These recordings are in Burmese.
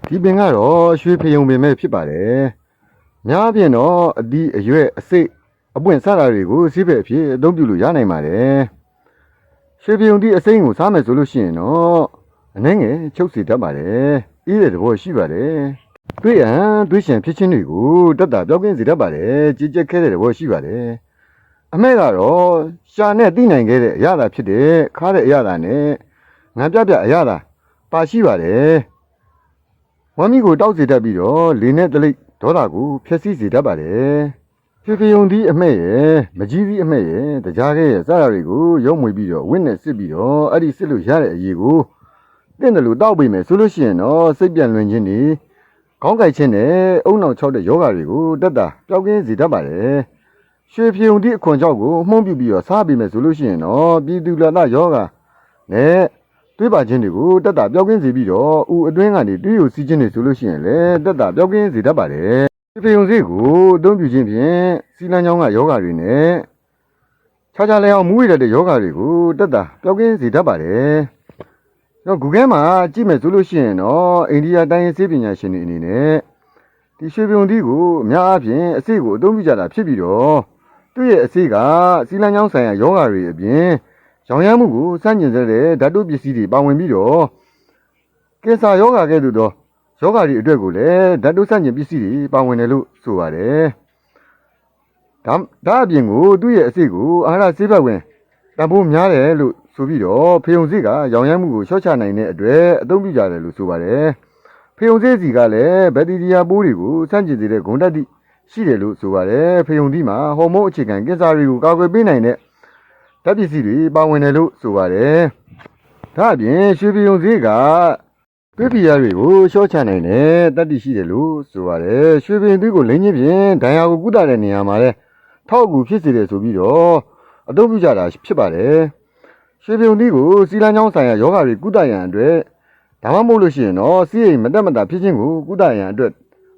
ဒီပင်ကတော့ရွှေဖယုံပင်ပဲဖြစ်ပါတယ်။များဖြင့်တော့အသီးအရွက်အစိတ်အပွင့်စတာတွေကိုဆေးဘက်အဖြစ်အသုံးပြုလို့ရနိုင်ပါတယ်။ရွှေဖယုံသီးအစိမ်းကိုစားမယ်ဆိုလို့ရှိရင်တော့အနှဲငယ်ချုပ်စီတတ်ပါတယ်။အေးတဲ့သဘောရှိပါတယ်။တွေးရှံဖြစ်ချင်းတွေကိုတက်တာပြောက်ကင်းစေတတ်ပါတယ်။ကြည်ကြက်ခဲတဲ့သဘောရှိပါတယ်။အမဲ့ကတော့ရှာနဲ့သိနိုင်ခဲ့တဲ့အရာသာဖြစ်တဲ့ခါတဲ့အရာသာနဲ့ငါပြအရာသာပါရှိပါတယ်။ဝမ်းမီကိုတောက်စေတတ်ပြီးတော့လေနဲ့တလိပ်ဒေါသကိုဖျက်ဆီးစေတတ်ပါတယ်။ရွှေဖယုံသီးအမဲ့ရဲ့မကြီးသီးအမဲ့ရဲ့တကြားခဲရဲ့စတာတွေကိုရုံမွေပြီးတော့ဝင့်နဲ့စစ်ပြီးတော့အဲ့ဒီစစ်လို့ရတဲ့အရေးကိုတင့်တယ်လို့တောက်ပေးမယ်ဆိုလို့ရှိရင်တော့စိတ်ပြန့်လွင်ခြင်းတွေခေါင်းကိုက်ခြင်းနဲ့အုံနောက်ချောက်တဲ့ယောဂတွေကိုတက်တာပျောက်ကင်းစေတတ်ပါတယ်။ရွှေဖယုံသီးအခွန်ချောက်ကိုမှုန်းပြပြီးတော့စားပေးမယ်ဆိုလို့ရှိရင်တော့ပြည်သူလာယောဂနဲ့တွေးပါခြင်းတွေကိုတက်တာပျောက်ကင်းစေပြီးတော့ဥအတွင်းကနေတွေးရစီးခြင်းတွေဆိုလို့ရှိရင်လည်းတက်တာပျောက်ကင်းစေတတ်ပါတယ်။ရွှေဖယုံစေးကိုအသုံးပြုခြင်းဖြင့်စီလန်းချောင်းကယောဂတွေနဲ့ခြားခြားလဲအောင်မူးရတဲ့ယောဂတွေကိုတက်တာပျောက်ကင်းစေတတ်ပါတယ်။တော့ဂူခဲမှာကြည့်မယ်ဆိုလို့ရှိရင်တော့အိန္ဒိယတိုင်းရင်းစေပညာရှင်တွေအနေနဲ့ဒီရွှေဖယုံသီးကိုအများအားဖြင့်အစိတ်ကိုအသုံးပြုကြတာဖြစ်ပြီးတော့သူ့ရဲ့အစိတ်ကစီလန်းချောင်းဆိုင်ရာယောဂတွေအပြင်ရောင်ရမ်းမှုကိုစန့်ကျင်စေတဲ့ဓာတုပစ္စည်းတွေပါဝင်ပြီးတော့ကင်ဆာယောဂကဲ့သို့သောယောဂတွေအတွက်ကိုလည်းဓာတုစန့်ကျင်ပစ္စည်းတွေပါဝင်တယ်လို့ဆိုပါတယ်။ဒါအပြင်ကိုသူ့ရဲ့အစိတ်ကိုအာဟာရဆေးဘက်ဝင်တန်ဖိုးများတယ်လို့ဆိုပြီးတော့ဖယုံစေးကရောင်ရမ်းမှုကိုလျှော့ချနိုင်တဲ့အတွက်အသုံးပြုကြတယ်လို့ဆိုပါတယ်။ဖယုံစေးစီကလည်းဘက်တီးရီးယားပိုးတွေကိုစန့်ကျင်စေတဲ့ဂုဏ်ဓာတ်ရှိတယ်လို့ဆိုပါတယ်။ဖယုံသီးမှာဟော်မုန်းအခြေခံကင်ဆာတွေကိုကာကွယ်ပေးနိုင်တဲ့ဓာတ်ပစ္စည်းတွေပါဝင်တယ်လို့ဆိုပါတယ်။ဒါအပြင်ရွှေဖယုံစေးကသွေးဖီယာတွေကိုလျှော့ချနိုင်တဲ့တတ္တိရှိတယ်လို့ဆိုပါတယ်။ရွှေဖယုံသီးကိုလိမ့်ချင်းဖြင့်ဒဏ်ရာကိုကုသတဲ့နေရာမှာလည်းထောက်အကူဖြစ်စေတယ်ဆိုပြီးတော့အသုံးပြုကြတာဖြစ်ပါတယ်။ရွှေဖယုံသီးကိုစီလန်းချောင်းဆိုင်ရာယောဂတွေကုသရန်အတွက်ဒါမှမဟုတ်လို့ရှိရင်တော့စီးရိမ်မတက်မတာဖြစ်ခြင်းကိုကုသရန်အတွက်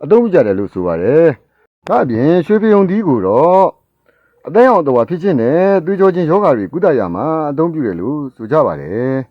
အသုံးပြုကြတယ်လို့ဆိုပါတယ်။ဒါအပြင်ရွှေဖယုံသီးကိုတော့အသိအောင်တော်ဖြစ်ခြင်းနဲ့သွေးကြောချင်းယောဂတွေကုသရမှာအသုံးပြုတယ်လို့ဆိုကြပါတယ်။